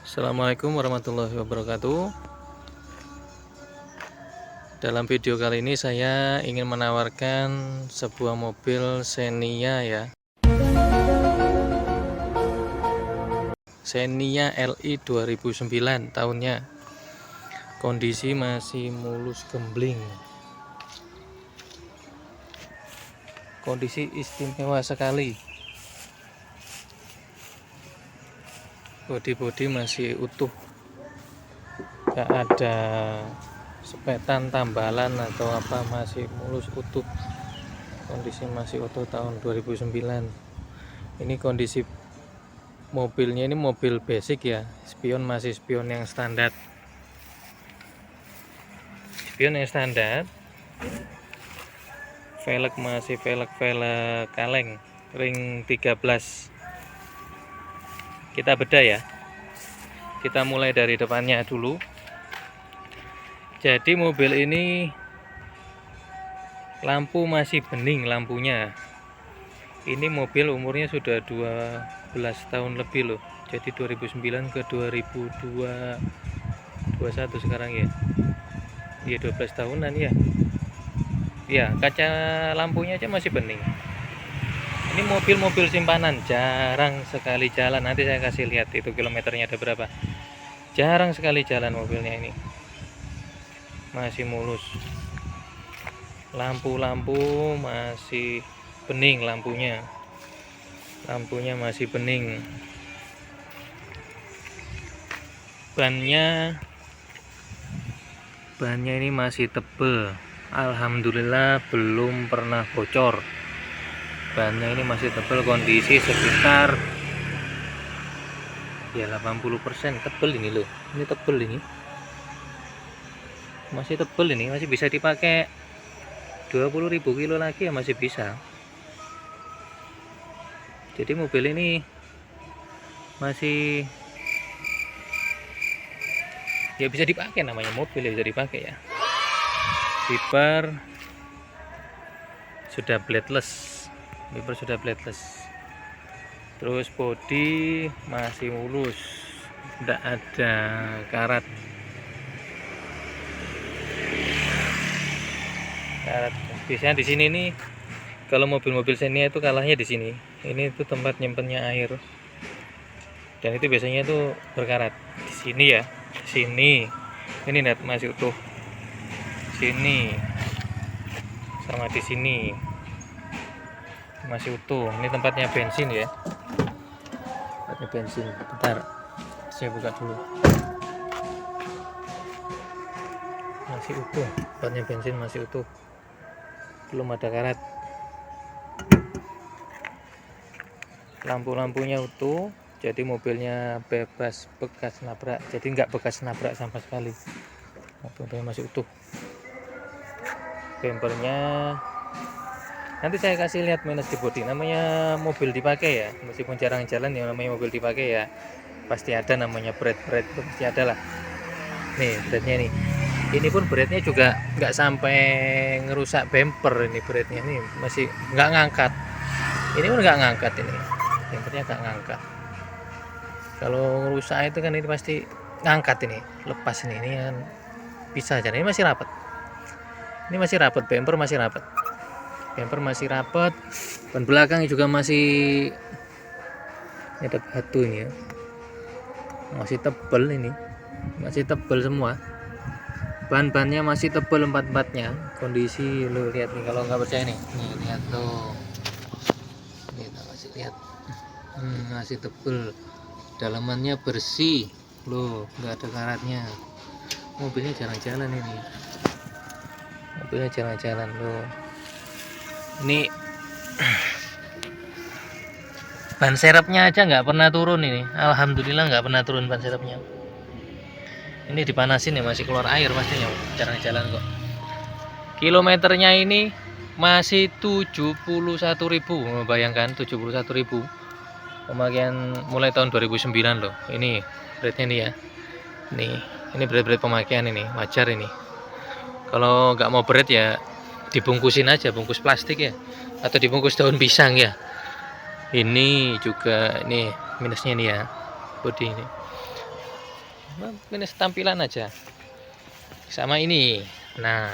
Assalamualaikum warahmatullahi wabarakatuh. Dalam video kali ini saya ingin menawarkan sebuah mobil Xenia ya. Xenia LI 2009 tahunnya. Kondisi masih mulus gembling. Kondisi istimewa sekali. Bodi masih utuh, gak ada sepetan, tambalan atau apa, masih mulus utuh. Kondisi masih utuh tahun 2009. Ini kondisi mobilnya, ini mobil basic ya. Spion masih spion yang standar. Spion yang standar. Velg masih velg kaleng ring 13. Kita bedah ya. Kita mulai dari depannya dulu. Jadi mobil ini lampu masih bening lampunya. Ini mobil umurnya sudah 12 tahun lebih loh. Jadi 2009 ke 2021 sekarang ya. Iya 12 tahunan ya. Ya, kaca lampunya aja masih bening. Ini mobil-mobil simpanan, jarang sekali jalan. Nanti saya kasih lihat itu kilometernya ada berapa. Jarang sekali jalan mobilnya ini. Masih mulus. Lampu-lampu masih bening lampunya. Lampunya masih bening. Bannya ini masih tebel. Alhamdulillah belum pernah bocor. Bannya ini masih tebal, kondisi sekitar ya 80% tebal ini loh. Ini tebal ini. Masih tebal ini, masih bisa dipakai 20.000 kilo lagi ya masih bisa. Jadi mobil ini masih ya bisa dipakai, namanya mobil ya bisa dipakai ya. Wiper sudah bladeless. Terus bodi masih mulus, tidak ada karat. Biasanya di sini nih, kalau mobil-mobil Xenia itu kalahnya di sini. Ini tuh tempat nyimpennya air, dan itu biasanya tuh berkarat. Di sini ya, di sini. Ini net masih utuh. Sini, sama di sini. Masih utuh. Ini tempatnya bensin ya. Tempatnya bensin. Bentar, saya buka dulu. Masih utuh. Tempatnya bensin masih utuh. Belum ada karat. Lampu-lampunya utuh. Jadi mobilnya bebas bekas nabrak. Jadi nggak bekas nabrak sama sekali. Mobilnya masih utuh. Bempernya nanti saya kasih lihat minus di bodi. Namanya mobil dipakai ya, meskipun jarang jalan ya, namanya mobil dipakai ya pasti ada namanya berat pasti ada lah. Nih beratnya nih, ini pun beratnya juga nggak sampai ngerusak bemper. Ini beratnya nih masih nggak ngangkat. Ini pun nggak ngangkat, ini bempernya nggak ngangkat. Kalau ngerusak itu kan ini pasti ngangkat, ini lepas ini kan bisa aja. Ini masih rapat, bemper masih rapat. Ban belakang juga masih ada batu ini ya, masih tebal ini, masih tebal semua. Ban-bannya masih tebal, empat-empatnya. Kondisi lo lihat nih, kalau nggak percaya nih lihat tuh, nih masih lihat, masih tebal. Dalamannya bersih lo, nggak ada karatnya. Mobilnya jarang jalan lo. Ini ban serepnya aja nggak pernah turun ini. Alhamdulillah nggak pernah turun ban serepnya. Ini dipanasin ya, masih keluar air pastinya. Jarang jalan kok. Kilometernya ini masih 71.000. Bayangkan 71.000. Pemakaian mulai tahun 2009 loh. Ini beratnya nih ya. Ini berat pemakaian ini, wajar ini. Kalau nggak mau berat ya dibungkusin aja, bungkus plastik ya, atau dibungkus daun pisang ya. Ini juga, ini minusnya nih ya, bodi ini. minus tampilan aja. Sama ini. Nah,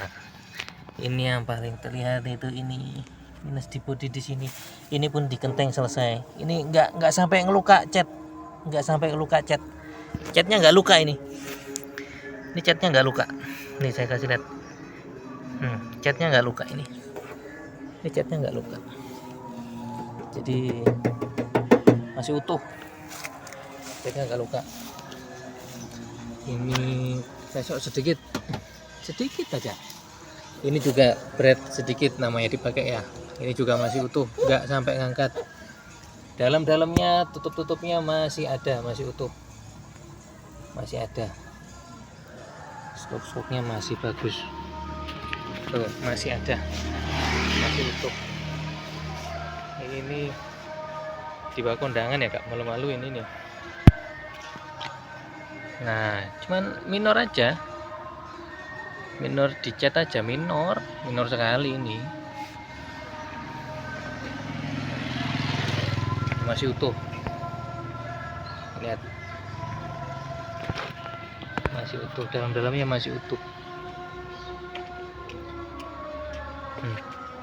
ini yang paling terlihat itu ini minus di bodi di sini. Ini pun dikenteng selesai. Ini nggak sampai ngeluka cat, nggak sampai ngeluka cat. Catnya nggak luka ini. Ini catnya nggak luka. Nih saya kasih lihat. Catnya nggak luka ini. Ini catnya nggak luka. Jadi masih utuh. Catnya nggak luka. Ini besok sedikit aja. Ini juga bread sedikit namanya dipakai ya. Ini juga masih utuh, nggak sampai ngangkat. Dalam-dalamnya tutupnya masih ada, masih utuh, masih ada. Stok-stoknya masih bagus. Tuh, masih ada, masih utuh. Ini di bawah kondangan ya kak, malu-malu ini nih. Nah, cuman minor aja. Minor dicat aja, minor sekali ini. Masih utuh. Lihat. Masih utuh, dalam-dalamnya masih utuh.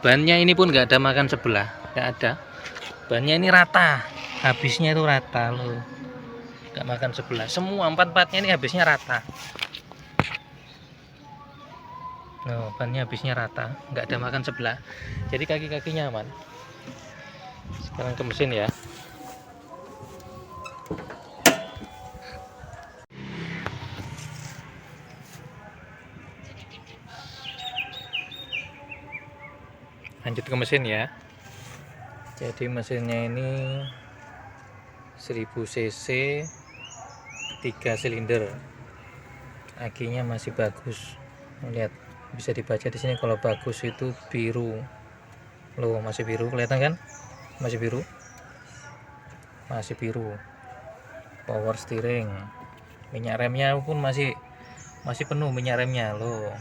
Bannya ini pun nggak ada makan sebelah, nggak ada. Bannya ini rata, habisnya itu rata loh. Nggak makan sebelah, semua empat-empatnya ini habisnya rata. Oh, bannya habisnya rata, nggak ada makan sebelah. Jadi kaki-kakinya aman. Sekarang ke mesin ya. Lanjut ke mesin ya. Jadi mesinnya ini 1000 cc 3 silinder. Akinya masih bagus. Lihat, bisa dibaca di sini kalau bagus itu biru. Loh, masih biru, kelihatan kan? Masih biru. Masih biru. Power steering. Minyak remnya pun masih penuh minyak remnya loh.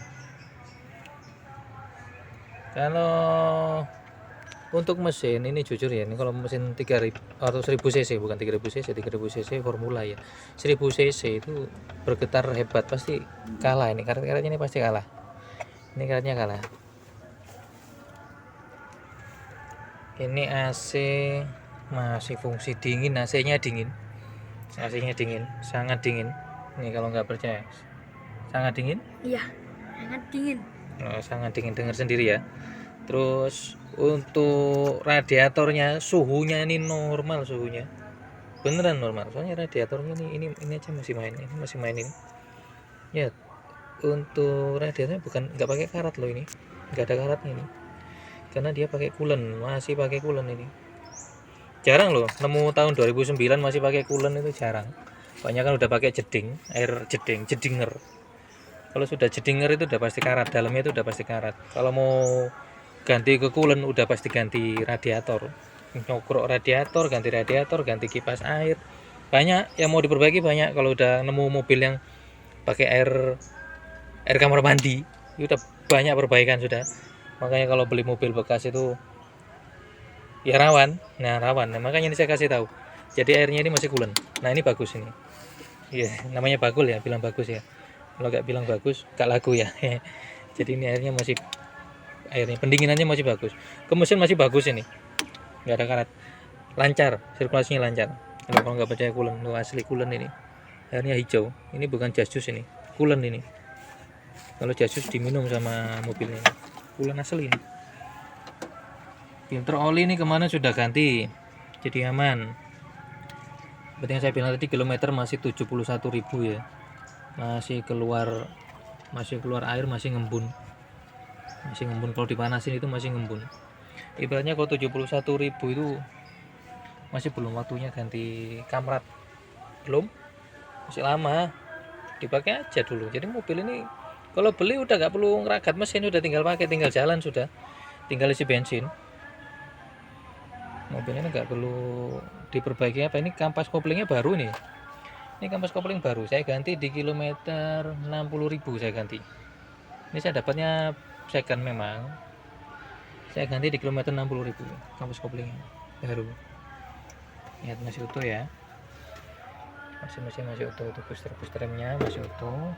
Kalau untuk mesin ini jujur ya, ini kalau mesin 3000 atau 1000 cc, bukan 3000 cc, 3000 cc formula ya. 1000 cc itu bergetar hebat, pasti kalah ini. Karetnya ini pasti kalah. Ini karetnya kalah. Ini AC masih fungsi dingin, AC-nya dingin. AC-nya dingin, sangat dingin. Ini kalau nggak percaya, sangat dingin. Iya, sangat dingin. Oh, sangat dingin, dengar sendiri ya. Terus untuk radiatornya suhunya ini normal, suhunya beneran normal. Soalnya radiatornya ini aja masih main, ini masih main ini. Ya, untuk radiatornya nggak pakai karat loh ini, nggak ada karatnya ini. Karena dia pakai coolant, masih pakai coolant ini. Jarang loh, nemu tahun 2009 masih pakai coolant itu jarang. Banyak kan udah pakai jeding, air jeding, jedinger. Kalau sudah jedinger itu udah pasti karat, dalamnya itu udah pasti karat. Kalau mau ganti ke coolant udah pasti ganti radiator. Nyokrok radiator, ganti kipas air. Banyak yang mau diperbaiki, banyak. Kalau udah nemu mobil yang pakai air kamar mandi, itu udah banyak perbaikan sudah. Makanya kalau beli mobil bekas itu ya rawan. Nah, rawan. Nah, makanya ini saya kasih tahu. Jadi airnya ini masih coolant. Nah, ini bagus ini. Iya, namanya bagul ya, bilang bagus ya. Kalau nggak bilang bagus nggak laku ya. Jadi ini airnya pendinginannya masih bagus. Ke mesin masih bagus ini, nggak ada karat, lancar, sirkulasinya lancar. Kalau nggak percaya coolant, lo asli coolant ini. Airnya hijau, ini bukan jas jus ini, coolant ini. Kalau jas jus diminum sama mobil ini, coolant asli ini. Filter oli ini kemana sudah ganti, jadi aman. Seperti yang saya bilang tadi, kilometer masih 71.000 ya. Masih keluar air, masih ngembun. Kalau dipanasin itu masih ngembun. Ibaratnya kalau 71.000 itu masih belum waktunya ganti kamrat, belum, masih lama, dipakai aja dulu. Jadi mobil ini kalau beli udah nggak perlu ngeragat mesin, udah tinggal pakai, tinggal jalan, sudah tinggal isi bensin. Mobil ini nggak perlu diperbaiki apa. Ini kampas koplingnya baru nih. Ini kampas kopling baru, saya ganti di kilometer 60.000 saya ganti. Ini saya dapatnya second memang. Saya ganti di kilometer 60.000 kampas koplingnya baru. Lihat masih utuh ya. mesin masih utuh, itu booster remnya masih utuh.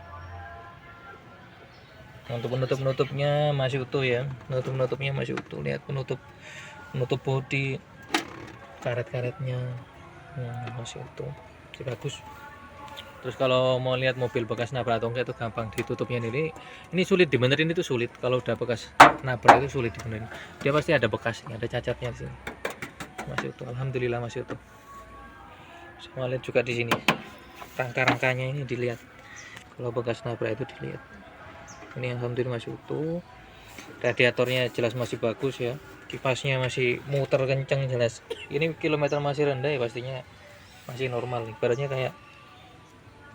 Untuk penutupnya masih utuh ya, penutupnya masih utuh. Lihat penutup bodi, karet-karetnya masih utuh, masih bagus. Terus kalau mau lihat mobil bekas nabrak atau enggak itu gampang ditutupnya ini sulit dibenerin, itu sulit. Kalau udah bekas nabrak itu sulit dibenerin, dia pasti ada bekasnya, ada cacatnya di sini. Masih utuh, alhamdulillah masih utuh. Semua lihat juga di sini rangka-rangkanya ini dilihat, kalau bekas nabrak itu dilihat. Ini alhamdulillah masih utuh. Radiatornya jelas masih bagus ya, kipasnya masih muter kenceng jelas. Ini kilometer masih rendah ya, pastinya masih normal. Ibaratnya kayak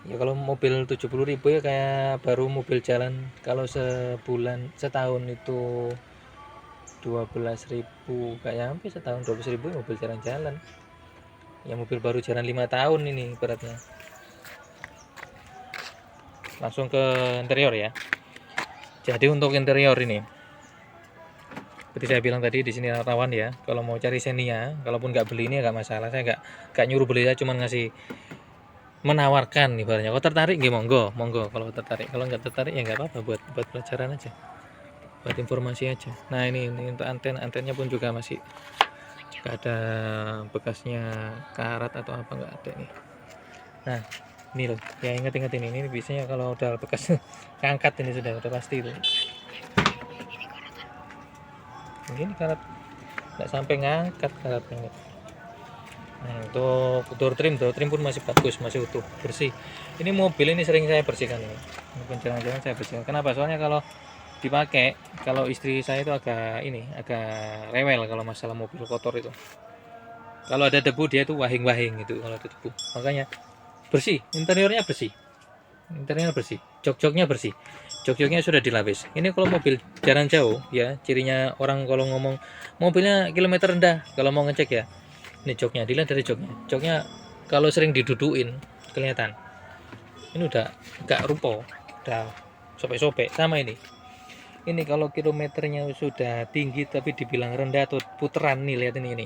ya kalau mobil 70.000 ya kayak baru mobil jalan. Kalau setahun itu 12.000, kayak hampir setahun 12.000 mobil jalan-jalan ya, mobil baru jalan 5 tahun ini beratnya. Langsung ke interior ya. Jadi untuk interior ini seperti saya bilang tadi, di sini rawan ya. Kalau mau cari Xenia, kalaupun nggak beli ini nggak masalah, saya nggak nyuruh beli, saya cuma ngasih menawarkan ibaratnya. Kalau tertarik nggih monggo, kalau tertarik. Kalau nggak tertarik ya nggak apa-apa, buat pelajaran aja, buat informasi aja. Nah ini untuk antennya pun juga masih nggak ada bekasnya karat atau apa, nggak ada nih. Nah ini loh ya, ingat ini biasanya kalau udah bekas ngangkat ini sudah pasti itu. Ini karat nggak sampai ngangkat karatnya. Nah untuk door trim pun masih bagus, masih utuh, bersih. Ini mobil ini sering saya bersihkan ini jarang-jarang saya bersihkan. Kenapa? Soalnya kalau dipakai, kalau istri saya itu agak rewel kalau masalah mobil kotor itu. Kalau ada debu dia itu wahing-wahing itu kalau ada debu. Makanya bersih, interiornya bersih, jok-joknya bersih, jok-joknya sudah dilapis. Ini kalau mobil jalan jauh ya, cirinya orang kalau ngomong mobilnya kilometer rendah, kalau mau ngecek ya, ini joknya, dilihat dari joknya kalau sering diduduin kelihatan ini udah gak rupo, udah sobek-sobek. Sama ini kalau kilometernya sudah tinggi tapi dibilang rendah atau puteran nih, lihat ini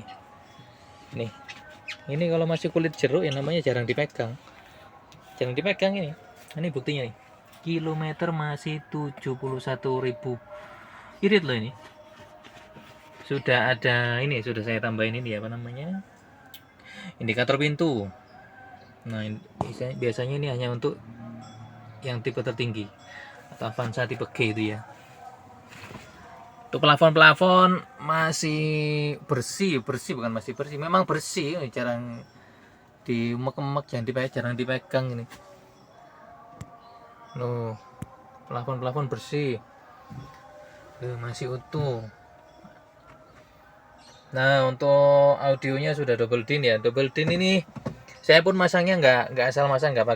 kalau masih kulit jeruk yang namanya jarang dipegang ini buktinya nih, kilometer masih 71.000 irit loh. Ini sudah ada, ini sudah saya tambahin ini apa namanya, indikator pintu. Nah biasanya ini hanya untuk yang tipe tertinggi atau Avanza tipe G itu ya. Untuk plafon masih bersih, bukan masih bersih, memang bersih, jarang diumek-umek, jarang dipegang ini. Loh, plafon bersih. Loh, masih utuh. Nah, untuk audionya sudah double din ya. Double din ini saya pun masangnya nggak asal masang, nggak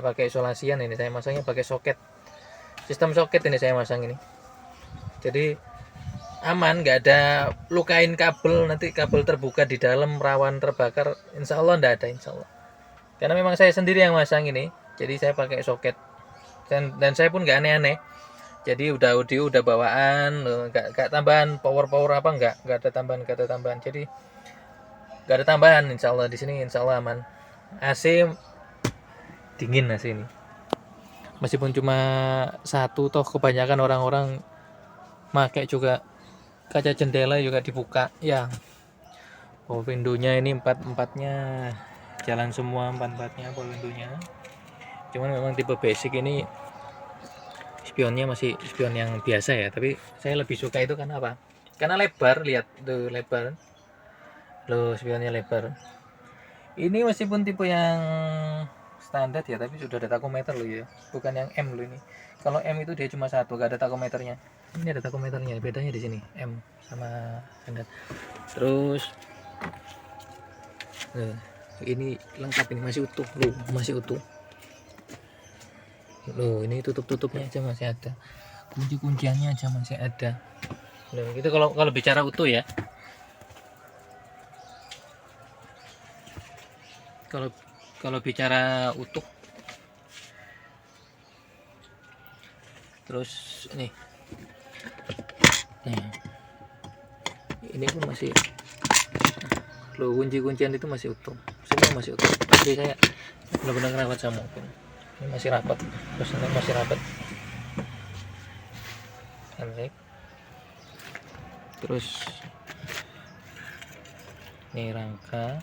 pakai isolasian ini. Saya masangnya pakai soket. Sistem soket ini saya masang ini. Jadi aman, nggak ada lukain kabel, nanti kabel terbuka di dalam rawan terbakar. Insya Allah nggak ada, insya Allah. Karena memang saya sendiri yang masang ini. Jadi saya pakai soket, dan saya pun nggak aneh-aneh. Jadi udah audio, udah bawaan, nggak tambahan power apa, nggak ada tambahan, jadi nggak ada tambahan. Insya Allah di sini insya Allah aman. AC dingin AC ini, meskipun cuma satu, toh kebanyakan orang-orang pakai juga kaca jendela juga dibuka ya. Oh, windownya ini empatnya jalan semua, empatnya power windownya. Cuman memang tipe basic ini spionnya masih spion yang biasa ya, tapi saya lebih suka itu karena apa? Karena lebar, lihat tuh lebar loh, spionnya lebar. Ini meskipun tipe yang standar ya, tapi sudah ada takometer loh ya, bukan yang M loh ini. Kalau M itu dia cuma satu, gak ada takometernya. Ini ada takometernya, bedanya di sini M sama standar. Terus ini lengkap, ini masih utuh loh, masih utuh loh. Ini tutupnya aja masih ada, kunciannya aja masih ada loh. Itu kalau bicara utuh ya. Kalau bicara utuh. Terus ini pun masih loh, kuncian itu masih utuh, masih utuh. Jadi saya benar-benar rawat sama mobil. Ini masih rapat, terus ini masih rapat. Cantik. Terus ini rangka.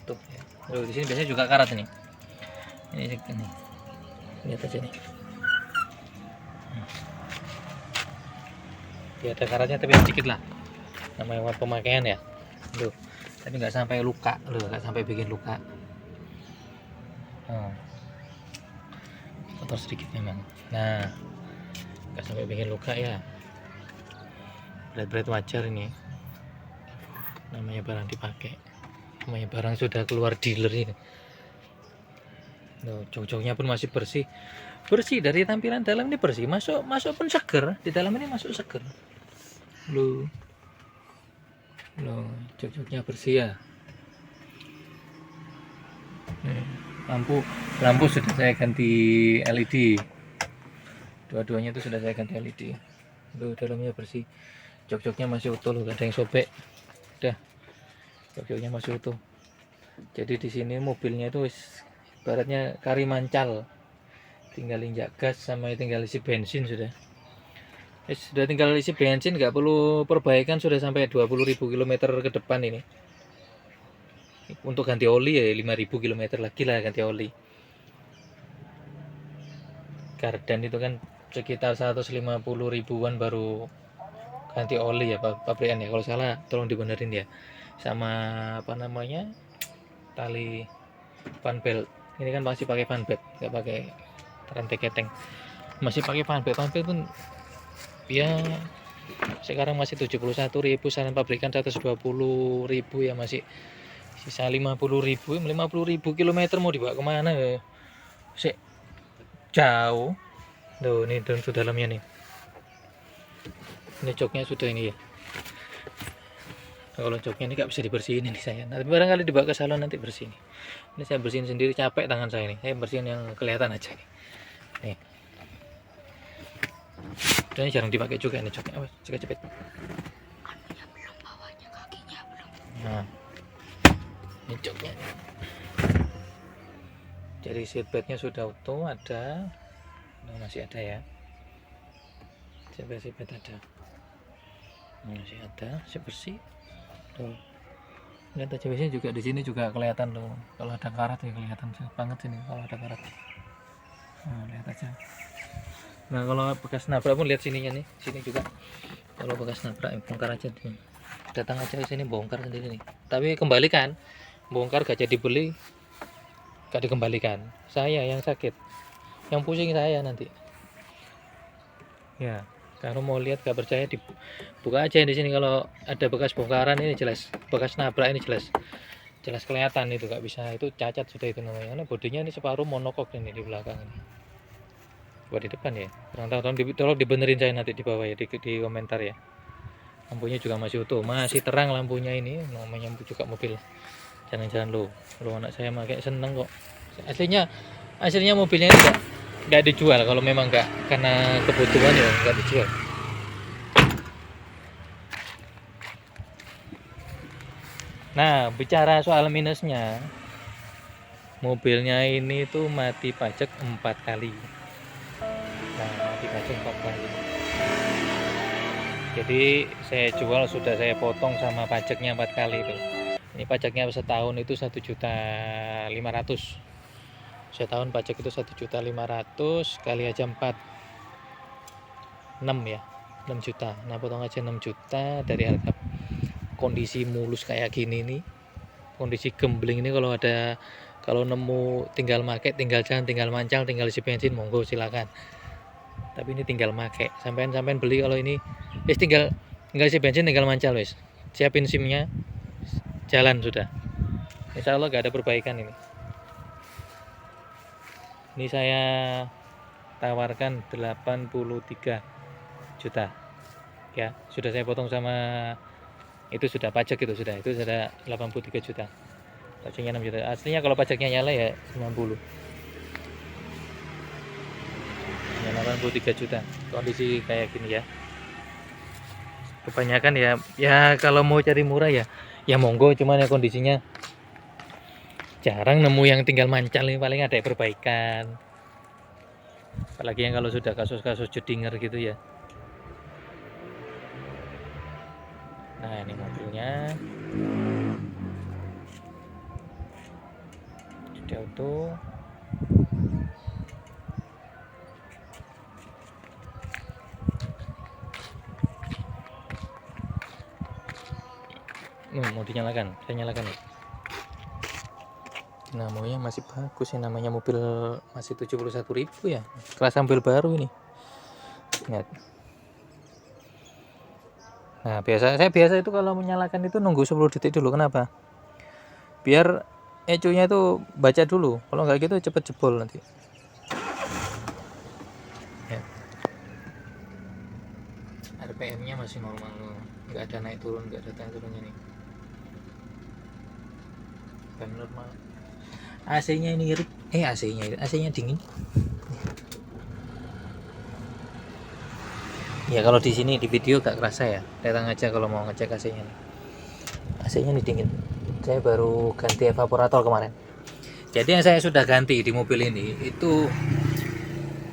Tuh ya. Loh, di sini biasanya juga karat ini. Ini. Lihat aja nih. Ya ada karatnya tapi sedikit lah. Namanya buat pemakaian ya. Loh, tapi nggak sampai luka, loh, nggak sampai bikin luka. Kotor sedikit memang. Nah, nggak sampai bikin luka ya. Berat-berat wajar ini. Namanya barang dipakai. Namanya barang sudah keluar dealer ini. Loh, jok-joknya pun masih bersih. Bersih dari tampilan dalam ini bersih. Masuk pun seger. Di dalam ini masuk seger. Loh, jok-joknya bersih ya. Lampu sudah saya ganti LED. Dua-duanya itu sudah saya ganti LED. Loh, dalamnya bersih. Jok-joknya masih utuh loh, gak ada yang sobek. Udah. Jok-joknya masih utuh. Jadi di sini mobilnya itu ibaratnya kari mancal. Tinggal injak gas sama tinggal isi bensin sudah. Sudah tinggal isi bensin, nggak perlu perbaikan, sudah sampai 20.000 km ke depan ini. Untuk ganti oli ya 5.000 km lagi lah ganti oli. Gardan itu kan sekitar 150 ribuan baru ganti oli ya pabrikan ya. Kalau salah tolong dibenerin ya. Sama apa namanya, tali fan belt. Ini kan masih pakai fan belt, nggak pakai rantai keteng. Masih pakai fan belt pun ya sekarang masih 71.000, saran pabrikan 120.000 ya, masih sisa 50.000 km mau dibawa kemana ya? Jauh. Tuh ini tuh dalamnya nih. Ini joknya sudah ini ya. Kalau joknya ini nggak bisa dibersihin ini saya. Nanti barangkali dibawa ke salon nanti bersih nih. Ini saya bersihin sendiri, capek tangan saya nih. Saya bersihin yang kelihatan aja nih. Nih. Dan ini jarang dipakai juga ini joknya. Awas, cepet. Kakinya belum, bawahnya kakinya belum. Nah, ini joknya. Jadi seatbeltnya sudah utuh, ada. Nah, masih ada ya. Seatbelt ada. Masih ada, masih bersih. Tuh. Lihat aja, biasanya juga di sini juga kelihatan loh. Kalau ada karat ya kelihatan banget sini kalau ada karat. Nah, lihat aja. Nah, kalau bekas nabrak pun lihat sininya nih, sini juga. Kalau bekas nabrak bongkar aja nih. Datang aja ke sini bongkar sendiri nih. Tapi kembalikan. Bongkar gak jadi beli, gak dikembalikan. Saya yang sakit. Yang pusing saya nanti. Ya, kalau mau lihat gak percaya dibuka aja di sini. Kalau ada bekas bongkaran ini jelas, bekas nabrak ini jelas kelihatan itu, gak bisa, itu cacat sudah itu namanya. Karena bodinya ini separuh monokok ini di belakang ini. Buat di depan ya. Kurang tahu, tolong dibenerin saya nanti di bawah ya, di komentar ya. Lampunya juga masih utuh, masih terang lampunya ini, namanya juga mobil. Jangan-jangan lo anak saya pakai seneng kok. Aslinya mobilnya ini nggak dijual, kalau memang nggak karena kebutuhan ya nggak dijual. Nah, bicara soal minusnya, mobilnya ini tuh mati pajak 4 kali. Nah, mati pajak 4 kali. Jadi saya jual sudah saya potong sama pajaknya 4 kali itu. Ini pajaknya setahun itu 1.500.000. Setahun pajak itu 1.500.000 kali aja 4, 6 ya, 6 juta. Nah, potong aja 6 juta dari harga kondisi mulus kayak gini nih. Kondisi gembling ini, kalau nemu tinggal make, tinggal jalan, tinggal mancal, tinggal isi bensin, monggo silakan. Tapi ini tinggal make. Sampean beli kalau ini tinggal isi bensin, tinggal mancal wis. Siapin SIM-nya, jalan sudah. Insya Allah gak ada perbaikan ini. Ini saya tawarkan 83 juta. Ya, sudah saya potong sama itu, sudah pajak itu sudah 83 juta. Pajaknya 6 juta. Aslinya kalau pajaknya nyala ya 90. Ya 83 juta. Kondisi kayak gini ya. Kebanyakan ya kalau mau cari murah ya monggo, cuman ya kondisinya Jarang nemu yang tinggal mancal nih, paling ada perbaikan. Apalagi yang kalau sudah kasus-kasus jodinger gitu ya. Nah ini mobilnya sudah auto. Mau dinyalakan, saya nyalakan nih. Namanya masih bagus ya, namanya mobil masih 71.000 ya, kelas ambil baru ini. Lihat. Nah saya biasa itu kalau menyalakan itu nunggu 10 detik dulu. Kenapa? Biar ECU-nya itu baca dulu, kalau nggak gitu cepet jebol nanti. Ya. RPM-nya masih normal loh, nggak ada naik turun, nggak ada naik turunnya nih. RPM normal. AC-nya ini irit, AC-nya dingin. Ya kalau di sini di video gak kerasa ya, datang aja kalau mau ngecek AC-nya nih. AC-nya nih dingin. Saya baru ganti evaporator kemarin. Jadi yang saya sudah ganti di mobil ini itu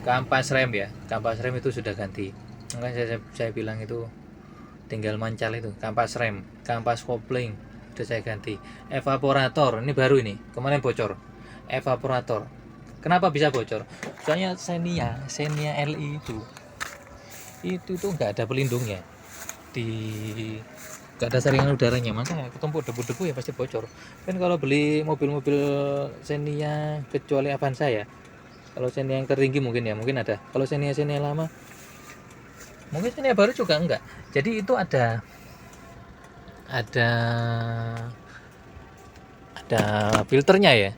kampas rem ya, kampas rem itu sudah ganti. Makanya saya bilang itu tinggal mancal itu, kampas rem, kampas kopling sudah saya ganti. Evaporator ini baru ini, kemarin bocor. Evaporator. Kenapa bisa bocor? Soalnya Xenia LI itu tuh nggak ada pelindungnya, nggak ada saringan udaranya, makanya ketumpuk debu-debu ya pasti bocor. Kan kalau beli mobil-mobil Xenia kecuali Avanza ya, kalau Xenia yang tertinggi mungkin ada. Kalau Xenia lama mungkin, Xenia baru juga enggak. Jadi itu ada filternya ya.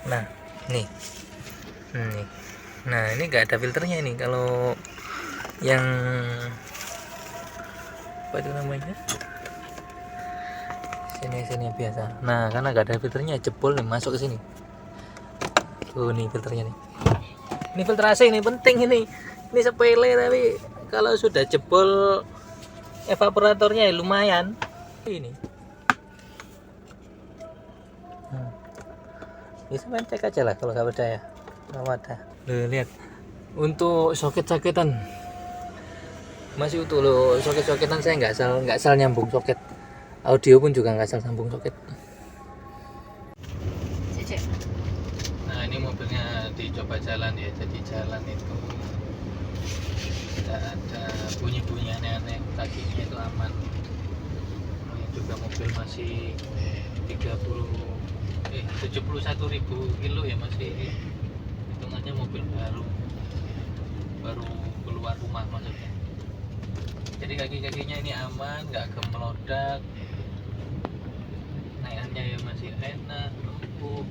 Nah nih, nah ini nggak ada filternya ini. Kalau yang apa itu namanya, sini biasa. Nah karena nggak ada filternya, jebol nih, masuk ke sini. Tuh nih filternya nih. Ini filter AC ini penting ini sepele, tapi kalau sudah jebol evaporatornya ya lumayan. Ini bisa main cek aja lah kalau nggak percaya. Kalau ada, lihat untuk soket-soketan masih utuh loh. Soket-soketan saya nggak asal nyambung soket, audio pun juga nggak asal sambung soket. Nah ini mobilnya dicoba jalan ya, jadi jalan itu tidak ada bunyi-bunyi aneh-aneh, kakinya itu aman. Ini juga mobil masih 71.000 kilo ya, masih hitungannya mobil baru keluar rumah maksudnya. Jadi kaki-kakinya ini aman, nggak gemelodak, naikannya ya masih enak, empuk.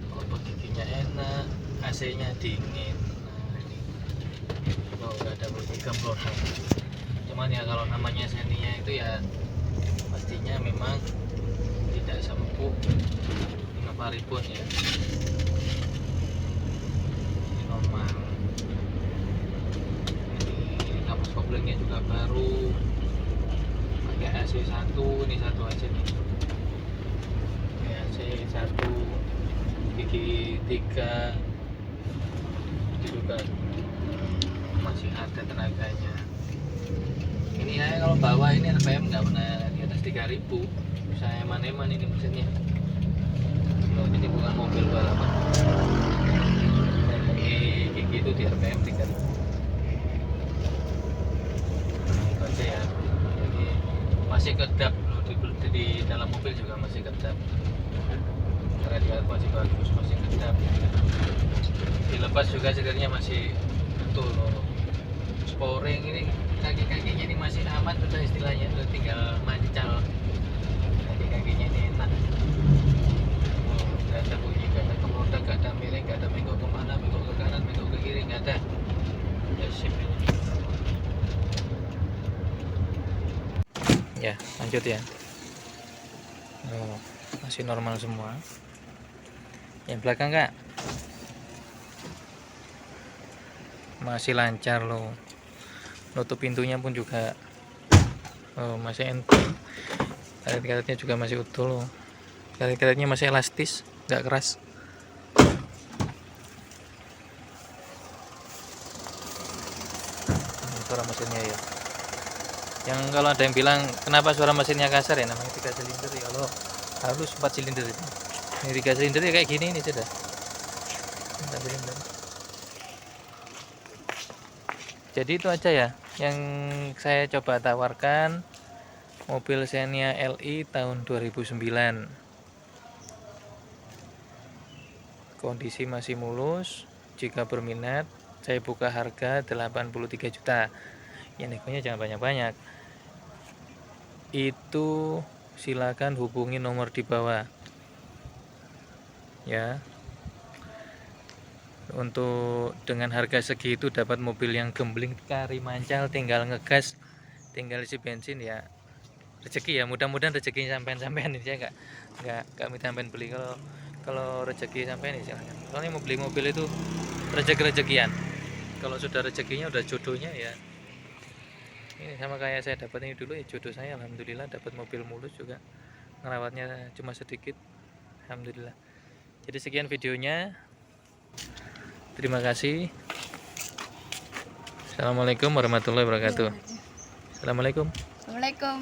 Kalau posisinya enak, AC-nya dingin. Nah ini nggak ada bunyi gemelodak. Cuman ya kalau namanya Xenia itu ya pastinya memang tidak seempuk Innovaripun ya. Ini normal. Ini kapas koplingnya juga baru, pakai AC 1, ini satu aja nih. Ini AC 1, gigi 3, ini juga masih ada tenaganya. Ini ya kalau bawah ini RPM nggak pernah di atas 3.000, saya eman-eman ini mesinnya. Loh, jadi bukan mobil balapan. Gigi itu di RPM 3.000. Nah, itu aja ya. Jadi masih kedap loh, di dalam mobil juga masih kedap. Radiator masih bagus, masih kedap. Dilepas juga sebenarnya masih betul loh. Sporing ini kaki-kakinya ini masih aman sudah istilahnya, sudah tinggal mancal. Kaki-kakinya ini enak, nggak ada bunyi, nggak ada kemelodak, nggak ada miring, nggak ada menggok kemana, menggok ke kanan, menggok ke kiri, nggak ada. Ya sip ini. Ya lanjut ya. Masih normal semua. Yang belakang kak masih lancar loh. Nutup pintunya pun juga masih enteng. Karet-karetnya juga masih utuh loh. Karet-karetnya masih elastis, nggak keras. Suara mesinnya ya. Yang kalau ada yang bilang kenapa suara mesinnya kasar ya, namanya 3 silinder ya. Kalau harus 4 silinder itu. Ini 3 silinder ya kayak gini ini sudah. 4 silinder. Jadi itu aja ya yang saya coba tawarkan mobil Xenia LI tahun 2009. Kondisi masih mulus. Jika berminat saya buka harga 83 juta. Ya negonya jangan banyak-banyak. Itu silakan hubungi nomor di bawah ya. Untuk dengan harga segitu dapat mobil yang gembling kari mancal, tinggal ngegas, tinggal isi bensin ya rezeki ya. Mudah-mudahan rezeki sampean ini saya nggak minta sampean beli. Kalau rezeki sampean ini silahkan. Soalnya mau beli mobil itu rezekian. Kalau sudah rezekinya udah jodohnya ya. Ini sama kayak saya dapat ini dulu ya, jodoh saya alhamdulillah dapat mobil mulus juga. Ngerawatnya cuma sedikit. Alhamdulillah. Jadi sekian videonya. Terima kasih. Assalamualaikum warahmatullahi wabarakatuh. Assalamualaikum. Assalamualaikum.